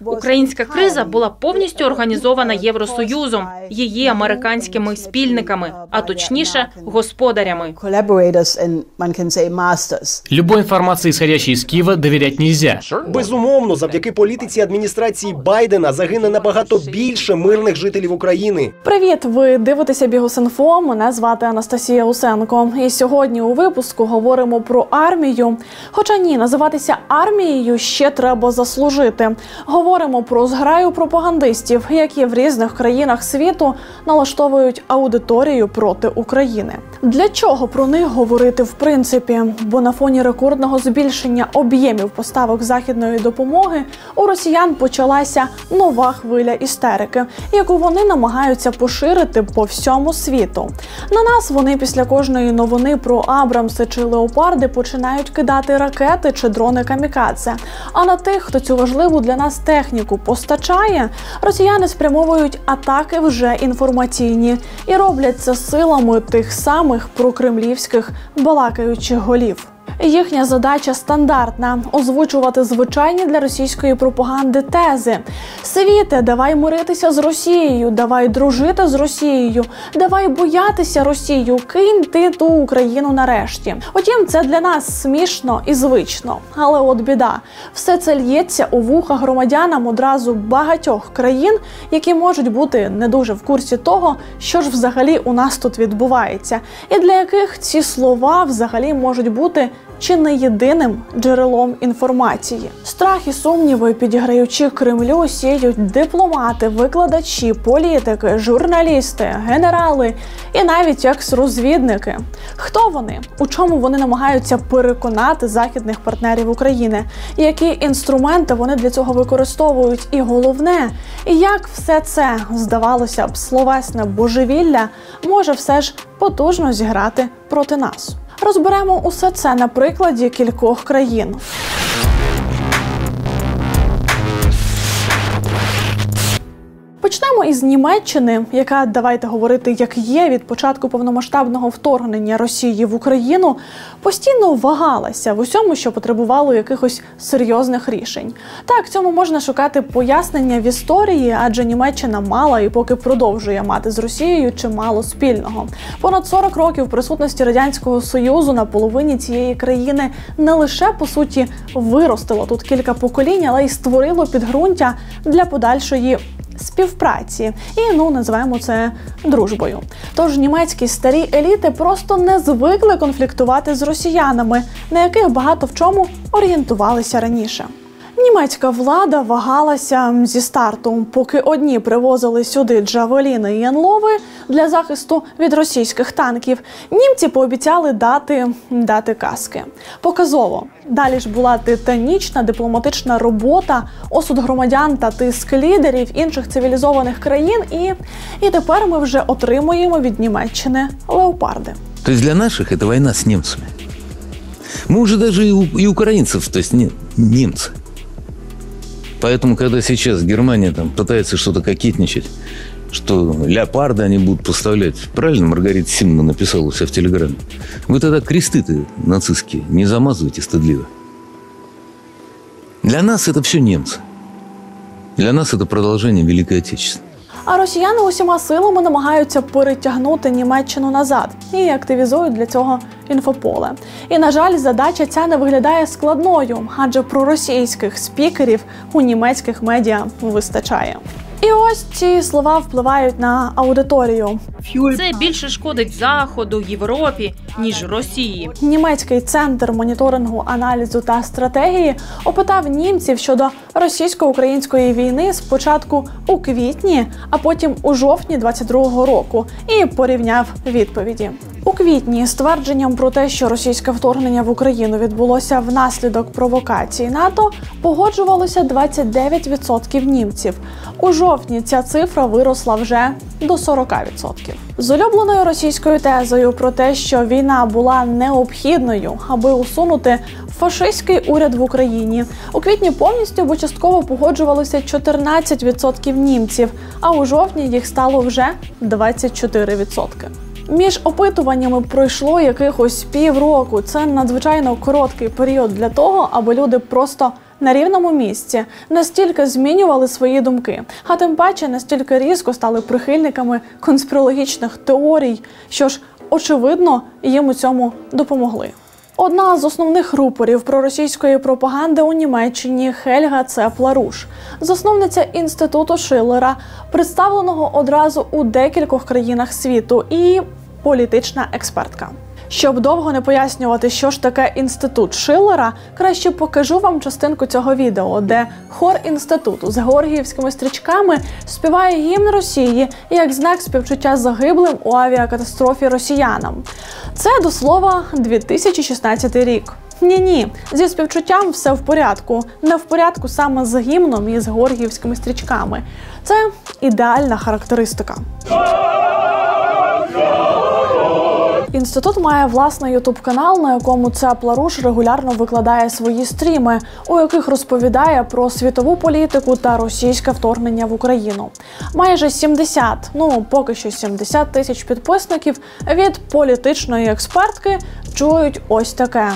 Українська криза була повністю організована Євросоюзом, її американськими спільниками, а точніше господарями. Любой информации, исходящей из Киева, доверять нельзя. Безумовно, завдяки політиці адміністрації Байдена загине набагато більше мирних жителів України. Привіт! Ви дивитеся Бігус.Інфо. Мене звати Анастасія Усенко. І сьогодні у випуску говоримо про армію. Хоча ні, називатися армією ще треба заслужити. Говоримо про зграю пропагандистів, які в різних країнах світу налаштовують аудиторію проти України. Для чого про них говорити в принципі? Бо на фоні рекордного збільшення об'ємів поставок західної допомоги у росіян почалася нова хвиля істерики, яку вони намагаються поширити по всьому світу. На нас вони після кожної новини про Абрамси чи Леопарди починають кидати ракети чи дрони камікадзе. А на тих, хто цю важливу для нас техніку постачає, росіяни спрямовують атаки вже інформаційні і роблять це силами тих самих прокремлівських балакаючих голів. Їхня задача стандартна – озвучувати звичайні для російської пропаганди тези. Світе, давай миритися з Росією, давай дружити з Росією, давай боятися Росію, кинь ти ту Україну нарешті. Утім, це для нас смішно і звично. Але от біда. Все це лється у вуха громадянам одразу багатьох країн, які можуть бути не дуже в курсі того, що ж взагалі у нас тут відбувається, і для яких ці слова взагалі можуть бути чи не єдиним джерелом інформації. Страх і сумніви, підіграючи Кремлю, сіють дипломати, викладачі, політики, журналісти, генерали і навіть екс-розвідники. Хто вони? У чому вони намагаються переконати західних партнерів України? Які інструменти вони для цього використовують? І головне, як все це, здавалося б, словесне божевілля може все ж потужно зіграти проти нас? Розберемо усе це на прикладі кількох країн. Почнемо із Німеччини, яка, давайте говорити як є, від початку повномасштабного вторгнення Росії в Україну постійно вагалася в усьому, що потребувало якихось серйозних рішень. Так, цьому можна шукати пояснення в історії, адже Німеччина мала і поки продовжує мати з Росією чимало спільного. Понад 40 років присутності Радянського Союзу на половині цієї країни не лише, по суті, виростило тут кілька поколінь, але й створило підґрунтя для подальшої співпраці. І, називаємо це дружбою. Тож німецькі старі еліти просто не звикли конфліктувати з росіянами, на яких багато в чому орієнтувалися раніше. Німецька влада вагалася зі старту, поки одні привозили сюди джавеліни і енлови для захисту від російських танків. Німці пообіцяли дати каски. Показово. Далі ж була титанічна дипломатична робота, осуд громадян та тиск лідерів інших цивілізованих країн. І тепер ми вже отримуємо від Німеччини леопарди. Тобто для наших це війна з німцями. Ми вже навіть і українців, тобто німці. Поэтому, когда сейчас Германия пытается что-то кокетничать, что леопарды они будут поставлять, правильно Маргарита Симона написала у себя в Телеграме, вы тогда кресты-то нацистские не замазывайте стыдливо. Для нас это все немцы. Для нас это продолжение Великой Отечественной. А росіяни усіма силами намагаються перетягнути Німеччину назад і активізують для цього інфополе. І, на жаль, задача ця не виглядає складною, адже проросійських спікерів у німецьких медіа вистачає. І ось ці слова впливають на аудиторію. Це більше шкодить Заходу, Європі, ніж Росії. Німецький центр моніторингу, аналізу та стратегії опитав німців щодо російсько-української війни спочатку у квітні, а потім у жовтні 22-го року і порівняв відповіді. У квітні з твердженням про те, що російське вторгнення в Україну відбулося внаслідок провокації НАТО, погоджувалося 29% німців. У жовтні ця цифра виросла вже до 40%. З улюбленою російською тезою про те, що війна була необхідною, аби усунути фашистський уряд в Україні, у квітні повністю або частково погоджувалося 14% німців, а у жовтні їх стало вже 24%. Між опитуваннями пройшло якихось півроку. Це надзвичайно короткий період для того, аби люди просто на рівному місці настільки змінювали свої думки, а тим паче настільки різко стали прихильниками конспірологічних теорій, що ж, очевидно, їм у цьому допомогли. Одна з основних рупорів проросійської пропаганди у Німеччині Хельга Цеп-Ларуш, засновниця інституту Шиллера, представленого одразу у декількох країнах світу, і політична експертка. Щоб довго не пояснювати, що ж таке інститут Шиллера, краще покажу вам частинку цього відео, де хор інституту з георгіївськими стрічками співає гімн Росії як знак співчуття загиблим у авіакатастрофі росіянам. Це, до слова, 2016 рік. Ні, зі співчуттям все в порядку. Не в порядку саме з гімном і з георгіївськими стрічками. Це ідеальна характеристика. Інститут має власний ютуб-канал, на якому Цеп-Ларуш регулярно викладає свої стріми, у яких розповідає про світову політику та російське вторгнення в Україну. Майже 70, поки що 70 тисяч підписників від політичної експертки чують ось таке.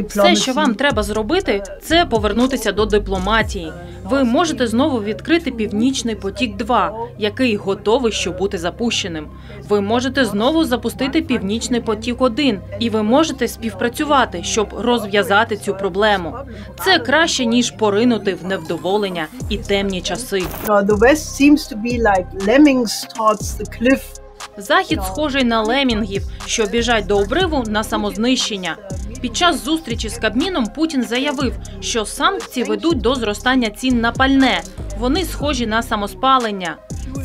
Все, що вам треба зробити, це повернутися до дипломатії. Ви можете знову відкрити Північний потік-2, який готовий, щоб бути запущеним. Ви можете знову запустити Північний потік-1, і ви можете співпрацювати, щоб розв'язати цю проблему. Це краще, ніж поринути в невдоволення і темні часи. Захід схожий на лемінгів, що біжать до обриву на самознищення. Під час зустрічі з Кабміном Путін заявив, що санкції ведуть до зростання цін на пальне. Вони схожі на самоспалення.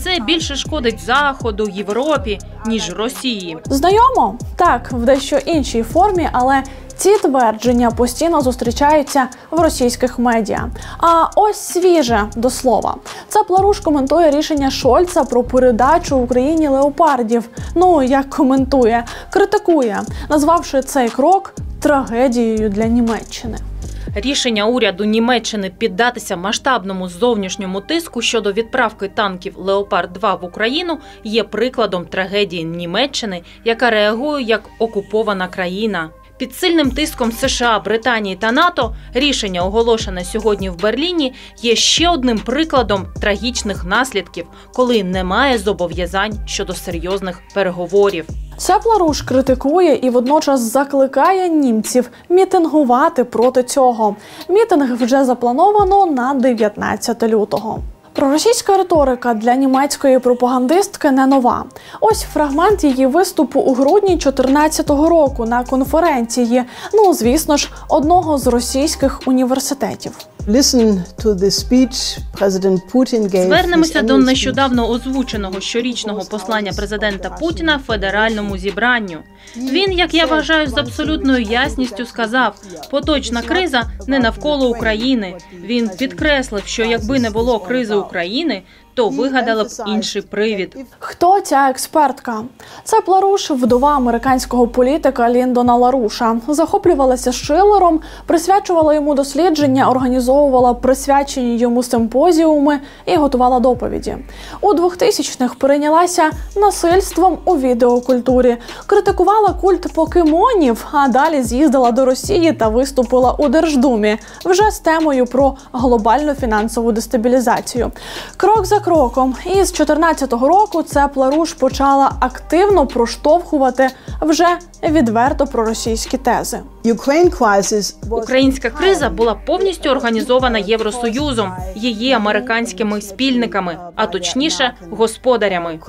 Це більше шкодить Заходу, Європі, ніж Росії. Знайомо? Так, в дещо іншій формі, але ці твердження постійно зустрічаються в російських медіа. А ось свіже, до слова. Цеп-Ларуш коментує рішення Шольца про передачу Україні леопардів. Як коментує? Критикує, назвавши цей крок трагедією для Німеччини. Рішення уряду Німеччини піддатися масштабному зовнішньому тиску щодо відправки танків «Леопард-2» в Україну є прикладом трагедії Німеччини, яка реагує як окупована країна. Під сильним тиском США, Британії та НАТО рішення, оголошене сьогодні в Берліні, є ще одним прикладом трагічних наслідків, коли немає зобов'язань щодо серйозних переговорів. Цеп-Ларуш критикує і водночас закликає німців мітингувати проти цього. Мітинг вже заплановано на 19 лютого. Проросійська риторика для німецької пропагандистки не нова. Ось фрагмент її виступу у грудні 2014 року на конференції, звісно ж, одного з російських університетів. Звернемося до нещодавно озвученого щорічного послання президента Путіна федеральному зібранню. Він, як я вважаю, з абсолютною ясністю сказав, поточна криза не навколо України. Він підкреслив, що якби не було кризи України, то вигадали б інший привід. Хто ця експертка? Цеп-Ларуш – вдова американського політика Ліндона Ларуша. Захоплювалася Шиллером, присвячувала йому дослідження, організовувала присвячені йому симпозіуми і готувала доповіді. У 2000-х перейнялася насильством у відеокультурі, критикувала культ покемонів, а далі з'їздила до Росії та виступила у Держдумі, вже з темою про глобальну фінансову дестабілізацію. Крок за кроком. І з 2014 року Цеп-Ларуш почала активно проштовхувати вже відверто проросійські тези. Українська криза була повністю організована Євросоюзом, її американськими спільниками, а точніше господарями.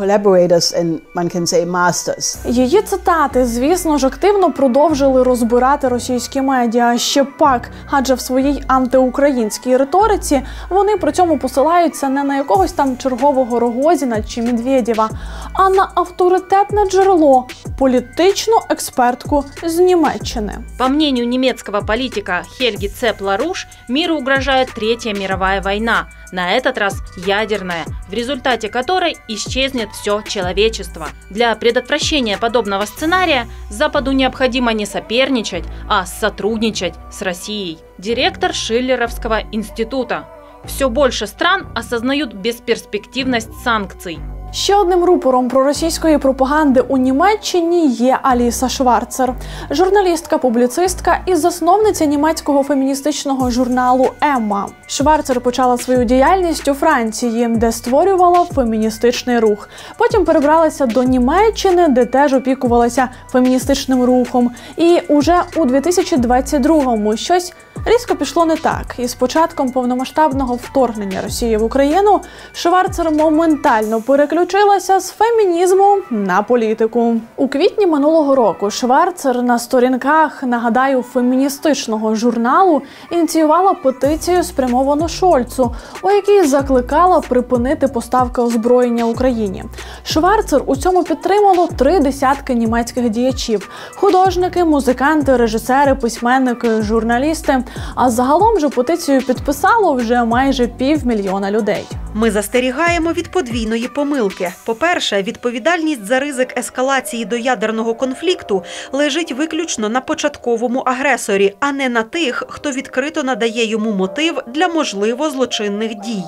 Її цитати, звісно ж, активно продовжили розбирати російські медіа. Ще пак, адже в своїй антиукраїнській риториці вони при цьому посилаються не на якогось там чергового Рогозіна чи Медведєва, а на авторитетне джерело – політичну експертку з Німеччини. По мнению немецкого политика Хельги Цеп-Ларуш, миру угрожает Третья мировая война, на этот раз ядерная, в результате которой исчезнет все человечество. Для предотвращения подобного сценария Западу необходимо не соперничать, а сотрудничать с Россией. Директор Шиллеровского института. Все больше стран осознают бесперспективность санкций. Ще одним рупором проросійської пропаганди у Німеччині є Аліса Шварцер. Журналістка, публіцистка і засновниця німецького феміністичного журналу «Емма». Шварцер почала свою діяльність у Франції, де створювала феміністичний рух. Потім перебралася до Німеччини, де теж опікувалася феміністичним рухом. І уже у 2022-му щось різко пішло не так. І з початком повномасштабного вторгнення Росії в Україну Шварцер моментально переключилася з фемінізму на політику. У квітні минулого року Шварцер на сторінках, нагадаю, феміністичного журналу ініціювала петицію, спрямовану Шольцу, у якій закликала припинити поставки озброєння Україні. Шварцер у цьому підтримало 30 німецьких діячів – художники, музиканти, режисери, письменники, журналісти. А загалом же петицію підписало вже майже 500 000 людей. Ми застерігаємо від подвійної помилки. По-перше, відповідальність за ризик ескалації до ядерного конфлікту лежить виключно на початковому агресорі, а не на тих, хто відкрито надає йому мотив для можливо злочинних дій.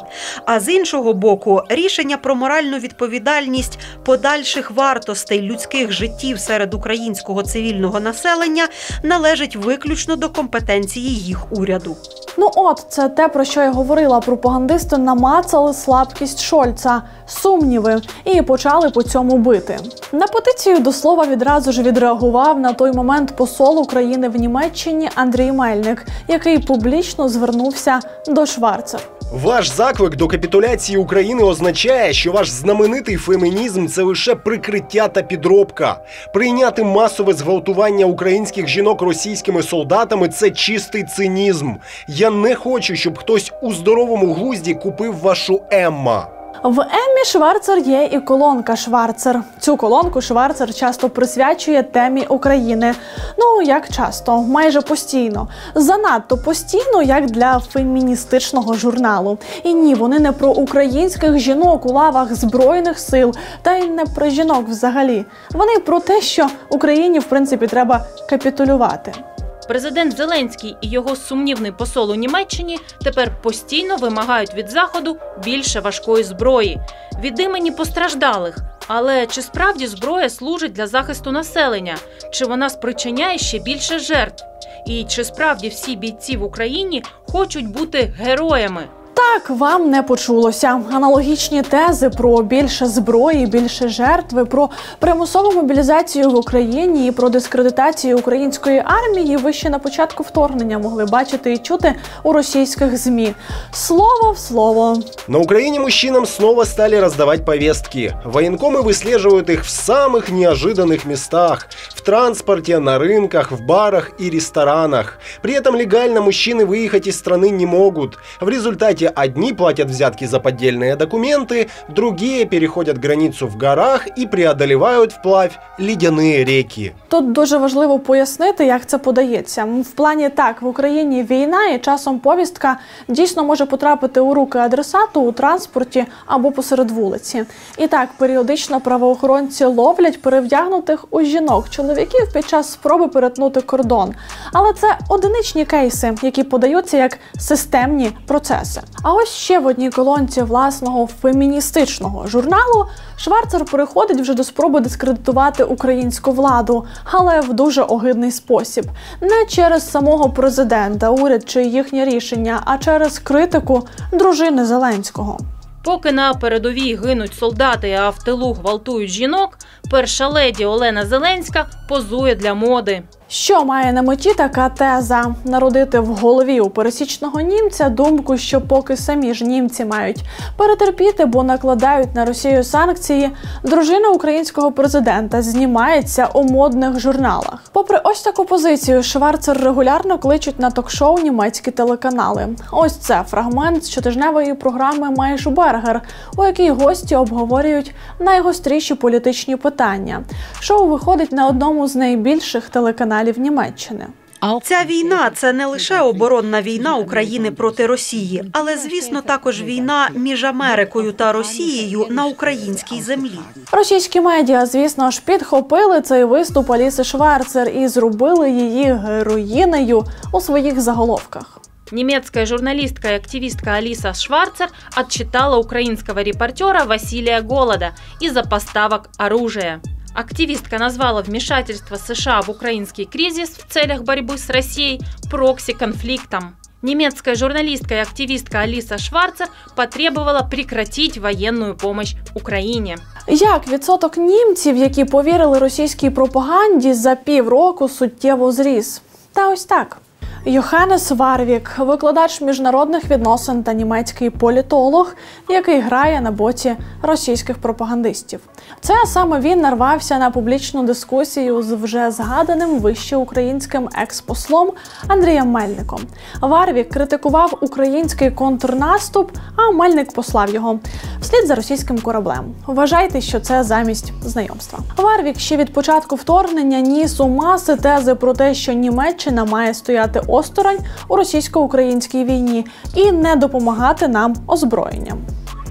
А з іншого боку, рішення про моральну відповідальність подальших вартостей людських життів серед українського цивільного населення належить виключно до компетенції їх уряду. Ну от, це те, про що я говорила. Пропагандисти намацали слабкість Шольца, сумніви і почали по цьому бити. На петицію, до слова, відразу ж відреагував на той момент посол України в Німеччині Андрій Мельник, який публічно звернувся до Шварцер. Ваш заклик до капітуляції України означає, що ваш знаменитий фемінізм – це лише прикриття та підробка. Прийняти масове зґвалтування українських жінок російськими солдатами – це чистий цинізм. Я не хочу, щоб хтось у здоровому глузді купив вашу «Емма». В «Еммі» Шварцер є і колонка «Шварцер». Цю колонку Шварцер часто присвячує темі України. Ну, як часто? Майже постійно. Занадто постійно, як для феміністичного журналу. І ні, вони не про українських жінок у лавах Збройних сил, та й не про жінок взагалі. Вони про те, що Україні, в принципі, треба капітулювати. Президент Зеленський і його сумнівний посол у Німеччині тепер постійно вимагають від Заходу більше важкої зброї. Від імені постраждалих. Але чи справді зброя служить для захисту населення? Чи вона спричиняє ще більше жертв? І чи справді всі бійці в Україні хочуть бути героями? Так, вам не почулося. Аналогічні тези про більше зброї, більше жертви, про примусову мобілізацію в Україні і про дискредитацію української армії ви ще на початку вторгнення могли бачити і чути у російських ЗМІ. Слово в слово. На Украине мужчинам снова стали раздавать повестки. Военкомы выслеживают их в самых неожиданных местах. В транспорте, на рынках, в барах и ресторанах. При этом легально мужчины выехать из страны не могут. В результате одни платят взятки за поддельные документы, другие переходят границу в горах и преодолевают вплавь ледяные реки. Тут дуже важливо пояснити, як це подається. В плані так, в Україні війна і часом повістка дійсно може потрапити у руки адресату у транспорті або посеред вулиці. І так, періодично правоохоронці ловлять перевдягнутих у жінок-чоловіків під час спроби перетнути кордон. Але це одиничні кейси, які подаються як системні процеси. А ось ще в одній колонці власного феміністичного журналу Шварцер переходить вже до спроби дискредитувати українську владу, але в дуже огидний спосіб. Не через самого президента, уряд чи їхнє рішення, а через критику дружини Зеленського. Поки на передовій гинуть солдати, а в тилу гвалтують жінок, перша леді Олена Зеленська позує для моди. Що має на меті така теза? Народити в голові у пересічного німця думку, що поки самі ж німці мають перетерпіти, бо накладають на Росію санкції, дружина українського президента знімається у модних журналах. Попри ось таку позицію, Шварцер регулярно кличуть на ток-шоу німецькі телеканали. Ось це фрагмент з щотижневої програми «Майшбергер», у якій гості обговорюють найгостріші політичні питання. Шоу виходить на одному з найбільших телеканалів Німеччини. Ця війна – це не лише оборонна війна України проти Росії, але, звісно, також війна між Америкою та Росією на українській землі. Російські медіа, звісно ж, підхопили цей виступ Аліси Шварцер і зробили її героїнею у своїх заголовках. Немецкая журналистка и активистка Алиса Шварцер отчитала украинского репортера Василия Голода из-за поставок оружия. Активистка назвала вмешательство США в украинский кризис в целях борьбы с Россией прокси-конфликтом. Немецкая журналистка и активистка Алиса Шварцер потребовала прекратить военную помощь Україні. Як відсоток німців, які повірили російській пропаганді, за півроку суттєво зріс? Та ось так. Йоханнес Варвік – викладач міжнародних відносин та німецький політолог, який грає на боці російських пропагандистів. Це саме він нарвався на публічну дискусію з вже згаданим вище українським експослом Андрієм Мельником. Варвік критикував український контрнаступ, а Мельник послав його вслід за російським кораблем. Вважайте, що це замість знайомства. Варвік ще від початку вторгнення ніс у маси тези про те, що Німеччина має стояти осторонь у російсько-українській війні і не допомагати нам озброєнням.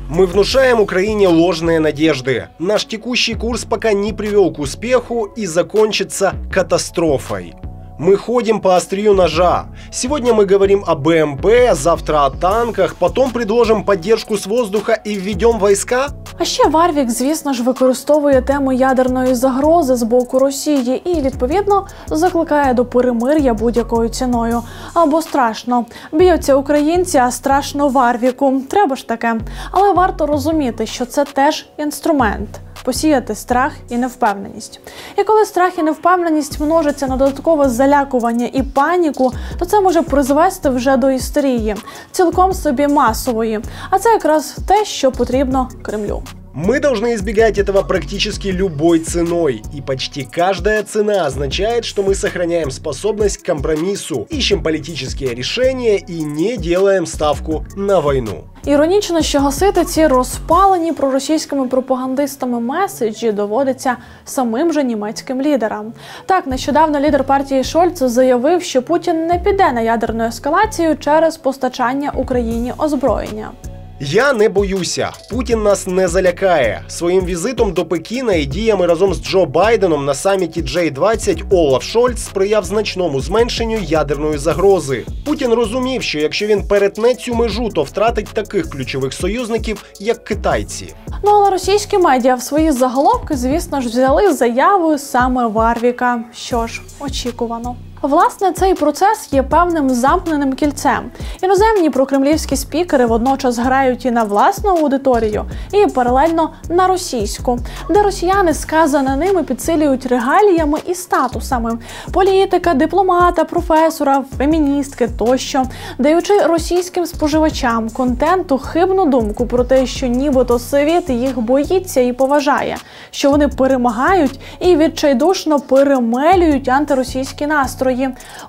Мы внушаем Украине ложные надежды. Наш текущий курс пока не привел к успеху и закончится катастрофой. Мы ходим по острию ножа. Сегодня мы говорим о БМП, завтра о танках, потом предложим поддержку с воздуха и введем войска? А ще Варвік, звісно ж, використовує тему ядерної загрози з боку Росії і, відповідно, закликає до перемир'я будь-якою ціною. Або страшно. Б'ються українці, а страшно Варвіку. Треба ж таке. Але варто розуміти, що це теж інструмент – посіяти страх і невпевненість. І коли страх і невпевненість множаться на додаткове залякування і паніку, то це може призвести вже до істерії, цілком собі масової. А це якраз те, що потрібно Кремлю. Мы должны избегать этого практически любой ценой. И почти каждая цена означает, что мы сохраняем способность к компромиссу, ищем политические решения и не делаем ставку на войну. Іронічно, що гасити ці розпалені проросійськими пропагандистами меседжі доводиться самим же німецьким лідерам. Так, нещодавно лідер партії Шольц заявив, що Путін не піде на ядерну ескалацію через постачання Україні озброєння. Я не боюся. Путін нас не залякає. Своїм візитом до Пекіна і діями разом з Джо Байденом на саміті G20 Олаф Шольц сприяв значному зменшенню ядерної загрози. Путін розумів, що якщо він перетне цю межу, то втратить таких ключових союзників, як китайці. Ну, але російські медіа в свої заголовки, звісно ж, взяли заявою саме Варвіка. Що ж, очікувано. Власне, цей процес є певним замкненим кільцем. Іноземні прокремлівські спікери водночас грають і на власну аудиторію, і паралельно на російську, де росіяни сказане ними підсилюють регаліями і статусами – політика, дипломата, професора, феміністки тощо, даючи російським споживачам контенту хибну думку про те, що нібито світ їх боїться і поважає, що вони перемагають і відчайдушно перемелюють антиросійські настрої.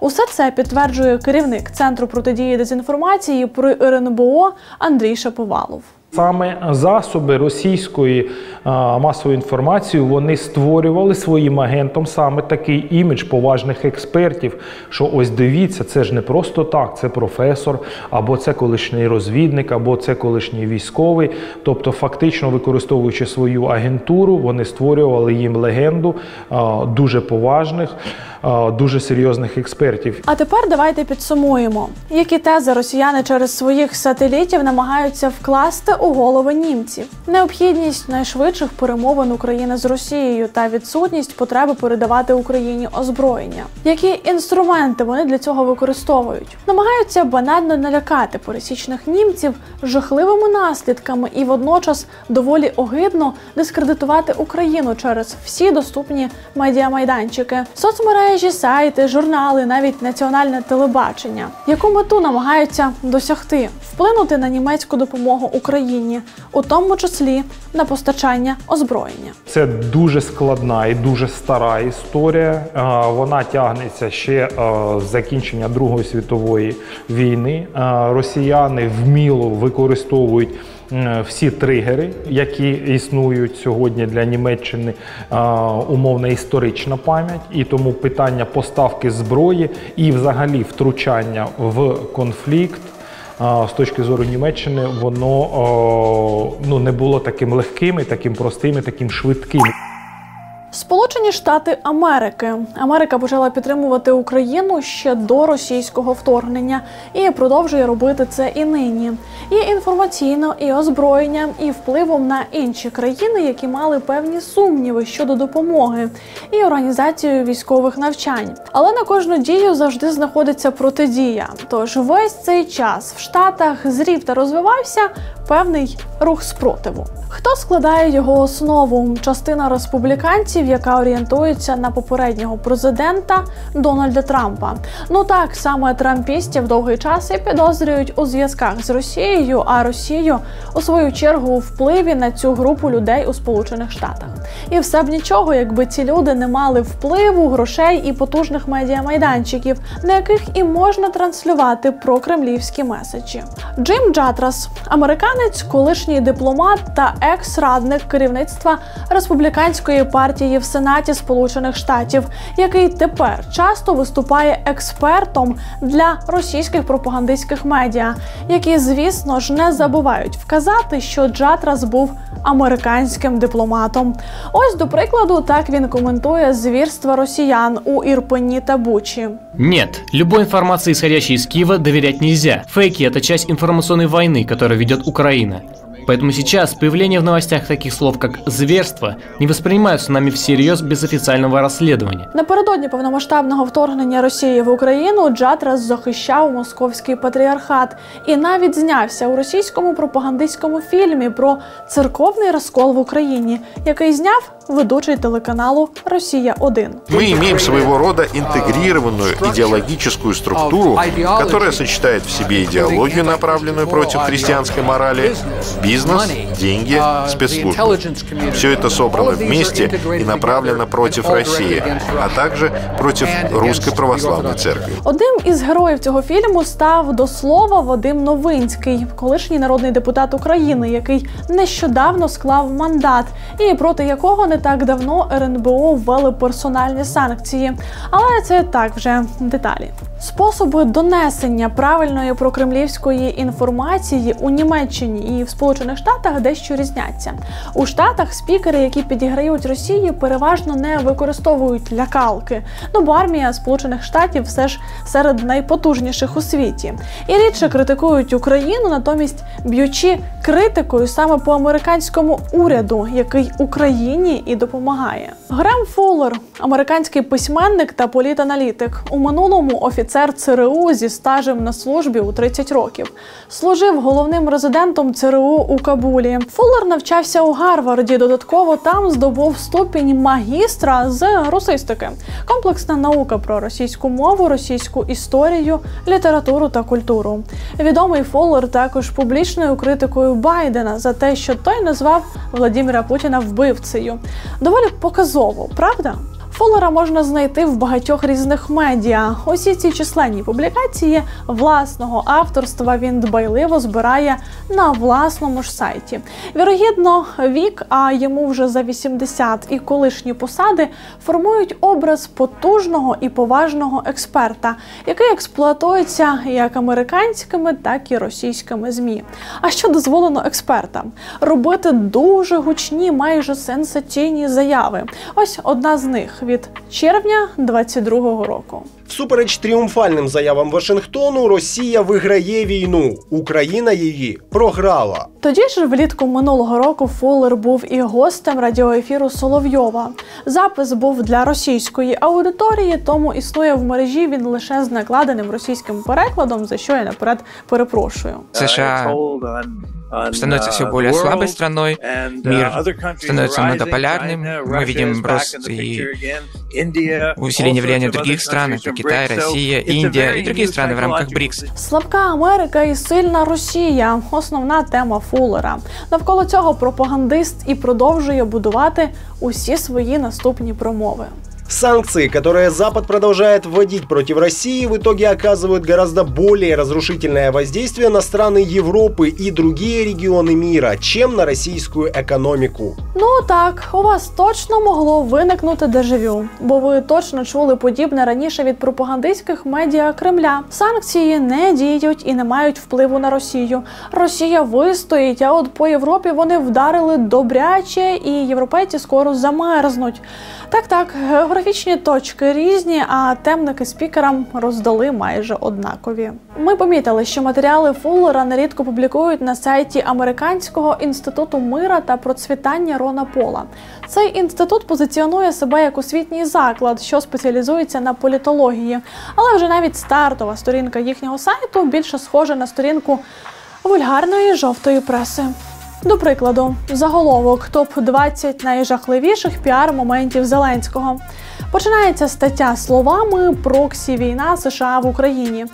Усе це підтверджує керівник Центру протидії дезінформації при РНБО Андрій Шаповалов. Саме засоби російської масової інформації, вони створювали своїм агентам саме такий імідж поважних експертів, що ось дивіться, це ж не просто так, це професор, або це колишній розвідник, або це колишній військовий. Тобто фактично використовуючи свою агентуру, вони створювали їм легенду дуже поважних, дуже серйозних експертів. А тепер давайте підсумуємо, які тези росіяни через своїх сателітів намагаються вкласти у голови німців. Необхідність найшвидших перемовин України з Росією та відсутність потреби передавати Україні озброєння. Які інструменти вони для цього використовують? Намагаються банально налякати пересічних німців жахливими наслідками і водночас доволі огидно дискредитувати Україну через всі доступні медіамайданчики, соцмережі, сайти, журнали, навіть національне телебачення. Яку мету намагаються досягти? Вплинути на німецьку допомогу Україні, у тому числі на постачання озброєння. Це дуже складна і дуже стара історія. Вона тягнеться ще з закінчення Другої світової війни. Росіяни вміло використовують всі тригери, які існують сьогодні для Німеччини, умовна історична пам'ять, і тому питання поставки зброї і взагалі втручання в конфлікт з точки зору Німеччини, воно не було таким легким, і таким простим, і таким швидким. Сполучені Штати Америки. Америка почала підтримувати Україну ще до російського вторгнення і продовжує робити це і нині. І інформаційно, і озброєнням, і впливом на інші країни, які мали певні сумніви щодо допомоги, і організацією військових навчань. Але на кожну дію завжди знаходиться протидія. Тож весь цей час в Штатах зрів та розвивався певний рух спротиву. Хто складає його основу? Частина республіканців, яка орієнтується на попереднього президента Дональда Трампа. Ну так, саме трампістів довгий час і підозрюють у зв'язках з Росією, а Росію, у свою чергу, у впливі на цю групу людей у Сполучених Штатах. І все б нічого, якби ці люди не мали впливу, грошей і потужних медіамайданчиків, на яких і можна транслювати прокремлівські меседжі. Джим Джатрас – американець, колишній дипломат та екс-радник керівництва республіканської партії в Сенаті Сполучених Штатів, який тепер часто виступає експертом для російських пропагандистських медіа, які, звісно ж, не забувають вказати, що Джатрас був американським дипломатом. Ось, до прикладу, так він коментує звірства росіян у Ірпені та Бучі. Нет, любой информации, исходящей из Киева, доверять нельзя. Фейки – это часть информационной войны, которую ведет Украина. Поэтому сейчас появление в новостях таких слов, как «зверство», не воспринимаются нами всерьез без официального расследования. Напередодні повномасштабного вторгнення Росії в Україну Джатрас захищав московський патріархат і навіть знявся у російському пропагандистському фільмі про церковний розкол в Україні, який зняв ведучий телеканалу «Россия-1». Мы имеем своего рода интегрированную идеологическую структуру, которая сочетает в себе идеологию, направленную против христианской морали, бизнес, деньги, спецслужбы. Все это собрано вместе и направлено против России, а также против Русской Православной Церкви. Одним із героїв цього фільму став до слова Вадим Новинський, колишній народний депутат України, який нещодавно склав мандат і проти якого не так давно РНБО ввели персональні санкції. Але це так вже деталі. Способи донесення правильної прокремлівської інформації у Німеччині і в Сполучених Штатах дещо різняться. У Штатах спікери, які підіграють Росії, переважно не використовують лякалки, бо армія Сполучених Штатів все ж серед найпотужніших у світі. І рідше критикують Україну, натомість б'ючи критикою саме по американському уряду, який Україні і допомагає. Грем Фуллер – американський письменник та політаналітик. У минулому офіцер ЦРУ зі стажем на службі у 30 років. Служив головним резидентом ЦРУ у Кабулі. Фуллер навчався у Гарварді, додатково там здобув ступінь магістра з русистики. Комплексна наука про російську мову, російську історію, літературу та культуру. Відомий Фуллер також публічною критикою Байдена за те, що той назвав Владимира Путіна вбивцею. Доволі показово, правда? Фуллера можна знайти в багатьох різних медіа. Усі ці численні публікації власного авторства він дбайливо збирає на власному ж сайті. Вірогідно, вік, а йому вже за 80, і колишні посади формують образ потужного і поважного експерта, який експлуатується як американськими, так і російськими ЗМІ. А що дозволено експертам? Робити дуже гучні, майже сенсаційні заяви. Ось одна з них від червня 22-го року. Всупереч тріумфальним заявам Вашингтону, Росія виграє війну, Україна її програла. Тоді ж влітку минулого року Фуллер був і гостем радіоефіру Соловйова. Запис був для російської аудиторії, тому існує в мережі він лише з накладеним російським перекладом, за що я наперед перепрошую. США становится все более слабой страной, мир становится многополярным, мы видим рост и усиление влияния других стран, как Китай, Россия, Индия и другие страны в рамках БРИКС. Слабка Америка і сильна Росія – основна тема Фуллера. Навколо цього пропагандист і продовжує будувати усі свої наступні промови. Санкции, которые Запад продолжает вводить против России, в итоге оказывают гораздо более разрушительное воздействие на страны Европы и другие регионы мира, чем на российскую економіку. Ну так, у вас точно могло виникнути дежавю, бо ви точно чули подібне раніше від пропагандистських медіа Кремля. Санкції не діють і не мають впливу на Росію. Росія вистоїть, а от по Європі вони вдарили добряче і європейці скоро замерзнуть. Так, географічні точки різні, а темники спікерам роздали майже однакові. Ми помітили, що матеріали Фуллера нерідко публікують на сайті Американського інституту мира та процвітання Рона Пола. Цей інститут позиціонує себе як освітній заклад, що спеціалізується на політології. Але вже навіть стартова сторінка їхнього сайту більше схожа на сторінку вульгарної жовтої преси. До прикладу, заголовок «Топ-20 найжахливіших піар-моментів Зеленського». Починається стаття словами «Проксі-війна США в Україні».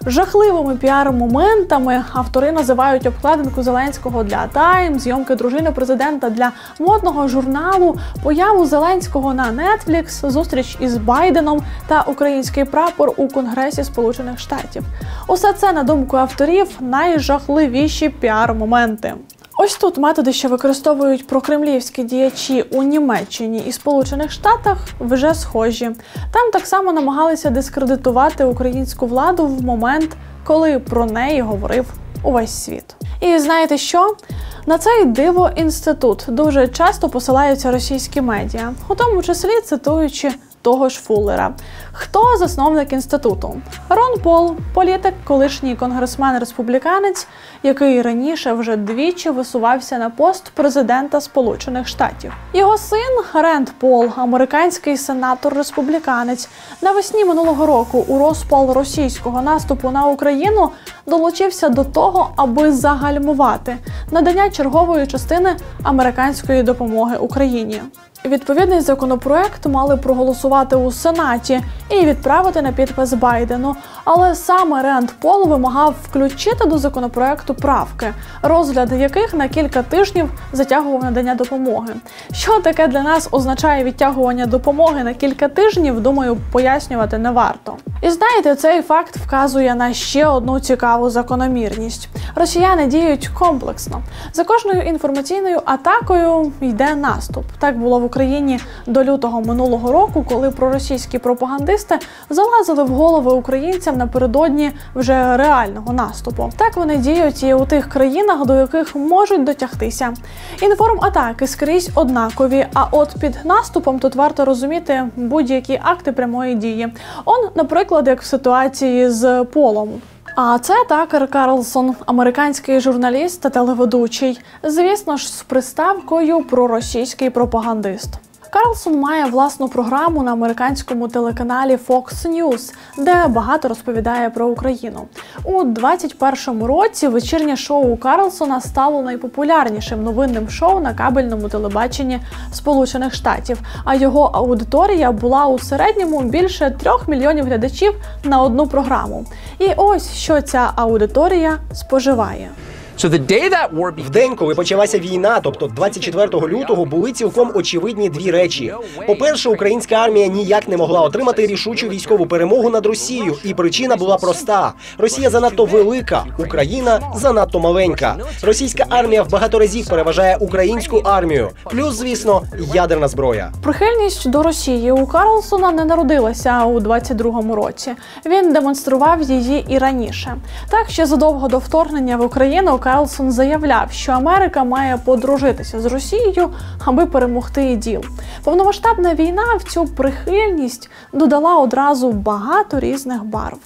Жахливими піар-моментами автори називають обкладинку Зеленського для Time, зйомки дружини президента для модного журналу, появу Зеленського на Netflix, зустріч із Байденом та український прапор у Конгресі Сполучених Штатів. Усе це, на думку авторів, найжахливіші піар-моменти. Ось тут методи, що використовують прокремлівські діячі у Німеччині і Сполучених Штатах, вже схожі. Там так само намагалися дискредитувати українську владу в момент, коли про неї говорив увесь світ. І знаєте що? На цей диво-інститут дуже часто посилаються російські медіа, у тому числі цитуючи того ж Фуллера. Хто засновник інституту? Рон Пол, політик, колишній конгресмен-республіканець, який раніше вже двічі висувався на пост президента Сполучених Штатів. Його син Ренд Пол, американський сенатор-республіканець, навесні минулого року у розпал російського наступу на Україну долучився до того, аби загальмувати надання чергової частини американської допомоги Україні. Відповідний законопроект мали проголосувати у Сенаті і відправити на підпис Байдену, але саме Ренд Пол вимагав включити до законопроекту правки, розгляд яких на кілька тижнів затягував надання допомоги. Що таке для нас означає відтягування допомоги на кілька тижнів, думаю, пояснювати не варто. І знаєте, цей факт вказує на ще одну цікаву закономірність. Росіяни діють комплексно. За кожною інформаційною атакою йде наступ. Так було в Україні до лютого минулого року, коли проросійські пропагандисти залазили в голови українцям напередодні вже реального наступу. Так вони діють і у тих країнах, до яких можуть дотягтися. Інформатаки скрізь однакові, а от під наступом тут варто розуміти будь-які акти прямої дії. Наприклад, як в ситуації з Полом. А це Такер Карлсон, американський журналіст та телеведучий, звісно ж, з приставкою проросійський пропагандист. Карлсон має власну програму на американському телеканалі Fox News, де багато розповідає про Україну. У 2021 році вечірнє шоу Карлсона стало найпопулярнішим новинним шоу на кабельному телебаченні Сполучених Штатів, а його аудиторія була у середньому більше 3 мільйонів глядачів на одну програму. І ось що ця аудиторія споживає. В день, коли почалася війна, тобто 24 лютого, були цілком очевидні дві речі. По-перше, українська армія ніяк не могла отримати рішучу військову перемогу над Росією, і причина була проста. Росія занадто велика, Україна занадто маленька. Російська армія в багато разів переважає українську армію. Плюс, звісно, ядерна зброя. Прихильність до Росії у Карлсона не народилася у 22-му році. Він демонстрував її і раніше. Так, ще задовго до вторгнення в Україну Карлсон заявляв, що Америка має подружитися з Росією, аби перемогти іділ. Повномасштабна війна в цю прихильність додала одразу багато різних барв.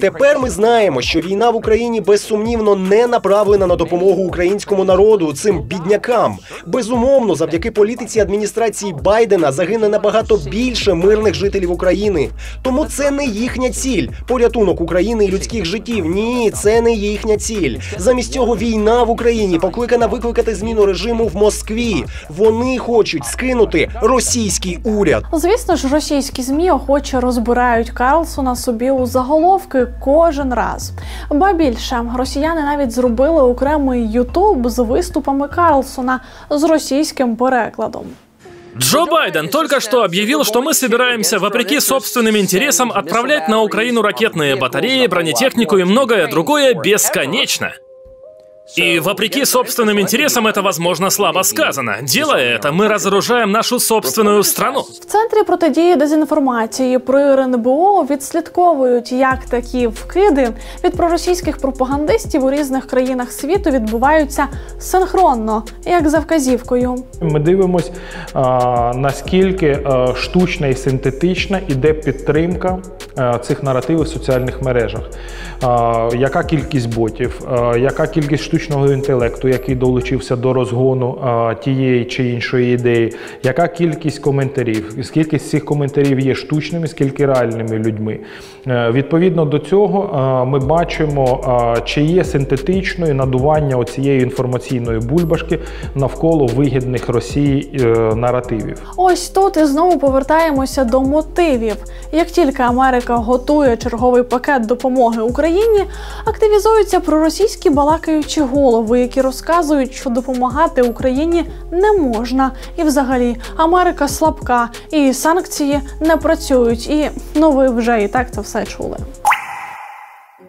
Тепер ми знаємо, що війна в Україні безсумнівно не направлена на допомогу українському народу, цим біднякам. Безумовно, завдяки політиці адміністрації Байдена загине набагато більше мирних жителів України. Тому це не їхня ціль – порятунок України і людських життів. Ні, це не їхня ціль. Замість цього війна в Україні покликана викликати зміну режиму в Москві. Вони хочуть скинути російський уряд. Звісно ж, російські ЗМІ охоче розбирають Карлсона собі у заголовки кожен раз. Ба більше, росіяни навіть зробили окремий YouTube з виступами Карлсона з російським перекладом. Джо Байден только что объявил, что мы собираемся, вопреки собственным интересам, отправлять на Украину ракетные батареи, бронетехнику и многое другое бесконечно. И вопреки собственным интересам это, возможно, слабо сказано. Делая это, мы разоружаем нашу собственную страну. В Центрі протидії дезінформації при РНБО відслідковують, як такі вкиди від проросійських пропагандистів у різних країнах світу відбуваються синхронно, як за вказівкою. Ми дивимось, наскільки штучна і синтетична іде підтримка цих наративів в соціальних мережах. Яка кількість ботів, яка кількість штучного інтелекту, який долучився до розгону тієї чи іншої ідеї, яка кількість коментарів, скільки з цих коментарів є штучними, скільки реальними людьми. Відповідно до цього ми бачимо, чи є синтетичною надування оцієї інформаційної бульбашки навколо вигідних Росії наративів. Ось тут і знову повертаємося до мотивів. Як тільки Америка готує черговий пакет допомоги Україні, активізуються проросійські балакаючі голови, які розказують, що допомагати Україні не можна. І взагалі, Америка слабка, і санкції не працюють. І, ви вже і так це все чули.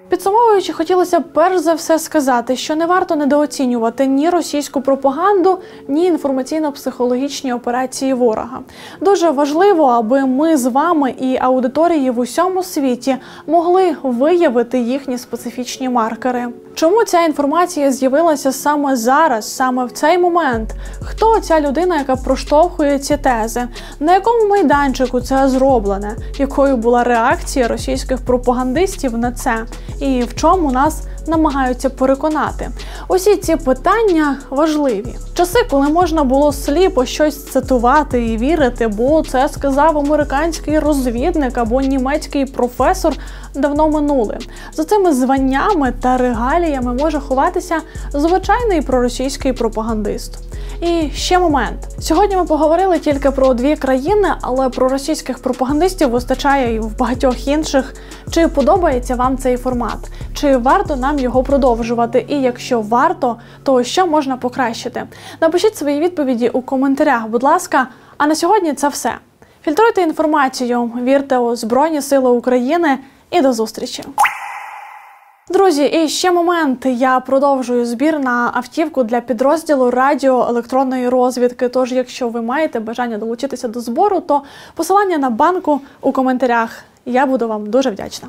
Підсумовуючи, хотілося б перш за все сказати, що не варто недооцінювати ні російську пропаганду, ні інформаційно-психологічні операції ворога. Дуже важливо, аби ми з вами і аудиторії в усьому світі могли виявити їхні специфічні маркери. Чому ця інформація з'явилася саме зараз, саме в цей момент? Хто ця людина, яка проштовхує ці тези? На якому майданчику це зроблене? Якою була реакція російських пропагандистів на це? І в чому нас намагаються переконати? Усі ці питання важливі. Часи, коли можна було сліпо щось цитувати і вірити, бо це сказав американський розвідник або німецький професор, давно минули. За цими званнями та регаліями може ховатися звичайний проросійський пропагандист. І ще момент. Сьогодні ми поговорили тільки про 2 країни, але про російських пропагандистів вистачає і в багатьох інших. Чи подобається вам цей формат? Чи варто нам його продовжувати? І якщо варто, то що можна покращити? Напишіть свої відповіді у коментарях, будь ласка. А на сьогодні це все. Фільтруйте інформацію, вірте у Збройні Сили України і до зустрічі! Друзі, і ще момент. Я продовжую збір на автівку для підрозділу радіоелектронної розвідки. Тож, якщо ви маєте бажання долучитися до збору, то посилання на банку у коментарях. Я буду вам дуже вдячна.